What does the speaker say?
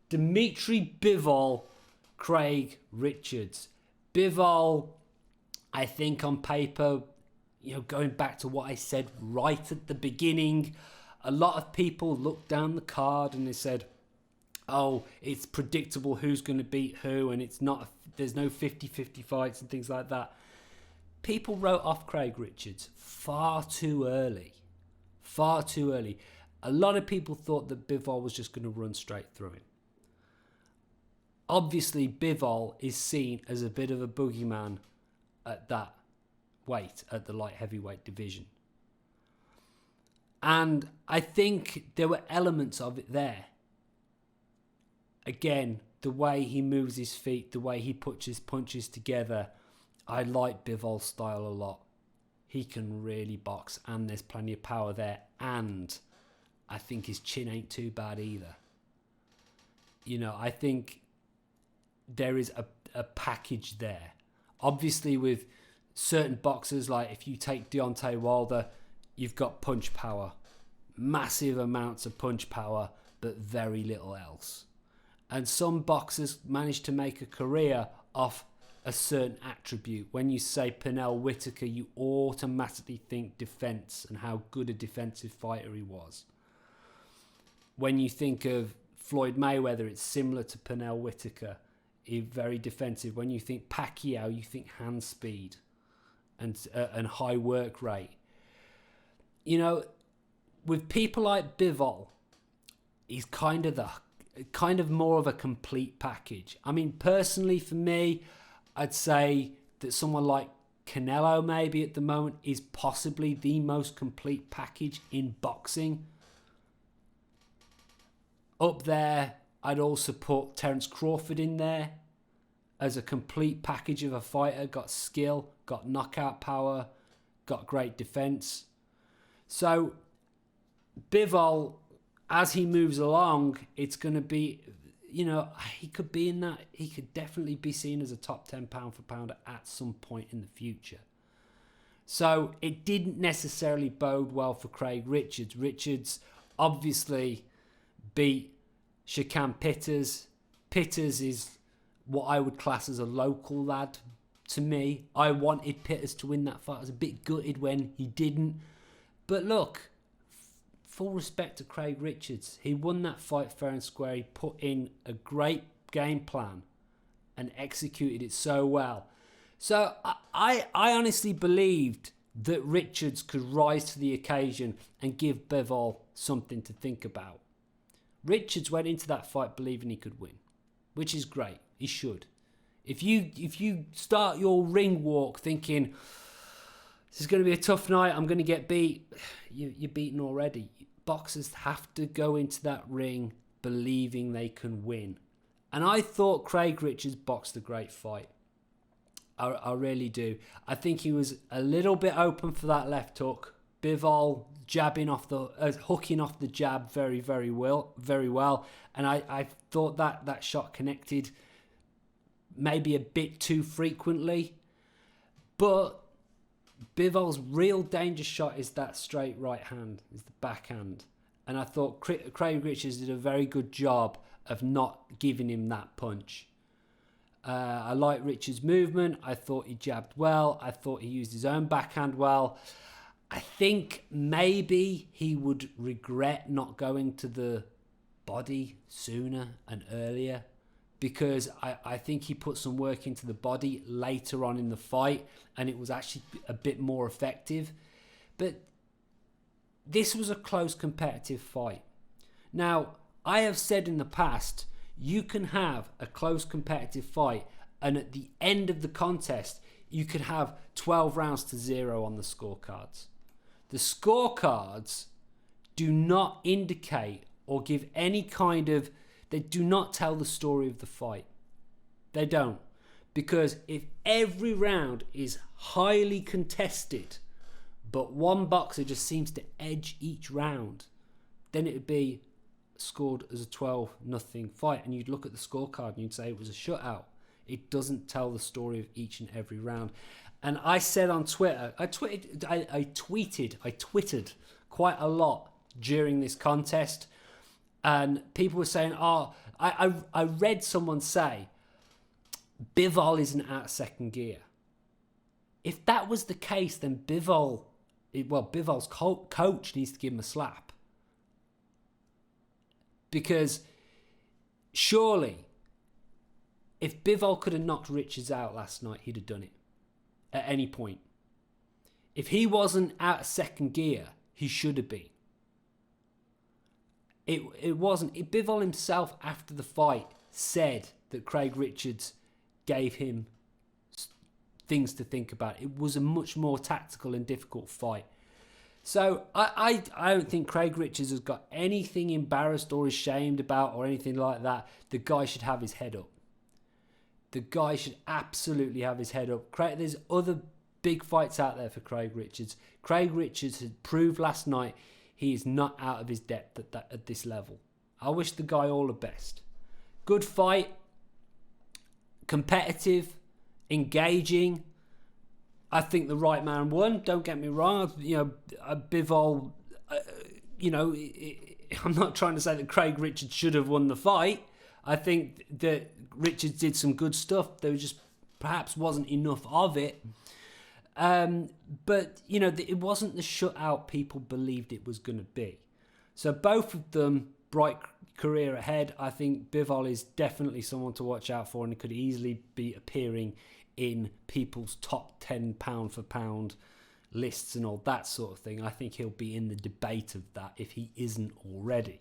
Dmitry Bivol, Craig Richards. Bivol, I think on paper, going back to what I said right at the beginning, a lot of people looked down the card and they said, oh, it's predictable who's going to beat who, and there's no 50-50 fights and things like that. People wrote off Craig Richards far too early. Far too early. A lot of people thought that Bivol was just going to run straight through him. Obviously, Bivol is seen as a bit of a boogeyman at that weight, at the light heavyweight division. And I think there were elements of it there. Again, the way he moves his feet, the way he puts his punches together, I like Bivol's style a lot. He can really box, and there's plenty of power there, and I think his chin ain't too bad either. I think there is a package there. Obviously, with certain boxers, like if you take Deontay Wilder, you've got punch power. Massive amounts of punch power, but very little else. And some boxers manage to make a career off a certain attribute. When you say Pernell Whitaker, you automatically think defense and how good a defensive fighter he was. When you think of Floyd Mayweather, it's similar to Pernell Whitaker. He's very defensive. When you think Pacquiao, you think hand speed and high work rate. With people like Bivol, he's kind of more of a complete package. I mean, personally for me, I'd say that someone like Canelo maybe at the moment is possibly the most complete package in boxing. Up there, I'd also put Terence Crawford in there as a complete package of a fighter. Got skill, got knockout power, got great defense. So Bivol, as he moves along, it's going to be, he could be in that. He could definitely be seen as a top 10 pound for pounder at some point in the future. So it didn't necessarily bode well for Craig Richards. Richards obviously beat Shakan Pitters. Pitters is what I would class as a local lad to me. I wanted Pitters to win that fight. I was a bit gutted when he didn't. But look, full respect to Craig Richards. He won that fight fair and square. He put in a great game plan and executed it so well. So I honestly believed that Richards could rise to the occasion and give Bivol something to think about. Richards went into that fight believing he could win, which is great. He should. If you start your ring walk thinking, this is going to be a tough night, I'm going to get beat, you're beaten already. Boxers have to go into that ring believing they can win. And I thought Craig Richards boxed a great fight. I really do. I think he was a little bit open for that left hook. Bivol hooking off the jab very, very well. And I thought that shot connected maybe a bit too frequently. But Bivol's real danger shot is that straight right hand, is the backhand. And I thought Craig Richards did a very good job of not giving him that punch. I like Richards' movement. I thought he jabbed well. I thought he used his own backhand well. I think maybe he would regret not going to the body sooner and earlier, because I think he put some work into the body later on in the fight and it was actually a bit more effective. But this was a close competitive fight. Now, I have said in the past, you can have a close competitive fight and at the end of the contest, you could have 12 rounds to 0 on the scorecards. The scorecards do not indicate or give any kind of, they do not tell the story of the fight. They don't. Because if every round is highly contested, but one boxer just seems to edge each round, then it would be scored as a 12-0 fight. And you'd look at the scorecard and you'd say it was a shutout. It doesn't tell the story of each and every round. And I said on Twitter, I twittered quite a lot during this contest. And people were saying, oh, I read someone say Bivol isn't out of second gear. If that was the case, then Bivol's coach needs to give him a slap. Because surely, if Bivol could have knocked Richards out last night, he'd have done it at any point. If he wasn't out of second gear, he should have been. It wasn't. Bivol himself, after the fight, said that Craig Richards gave him things to think about. It was a much more tactical and difficult fight. So I don't think Craig Richards has got anything embarrassed or ashamed about or anything like that. The guy should have his head up. The guy should absolutely have his head up. There's other big fights out there for Craig Richards. Craig Richards had proved last night he is not out of his depth at this level. I wish the guy all the best. Good fight. Competitive. Engaging. I think the right man won. Don't get me wrong. Bivol, I'm not trying to say that Craig Richards should have won the fight. I think that Richards did some good stuff. There was just perhaps wasn't enough of it. But, it wasn't the shutout people believed it was going to be. So both of them, bright career ahead. I think Bivol is definitely someone to watch out for and could easily be appearing in people's top 10 pound for pound lists and all that sort of thing. I think he'll be in the debate of that if he isn't already.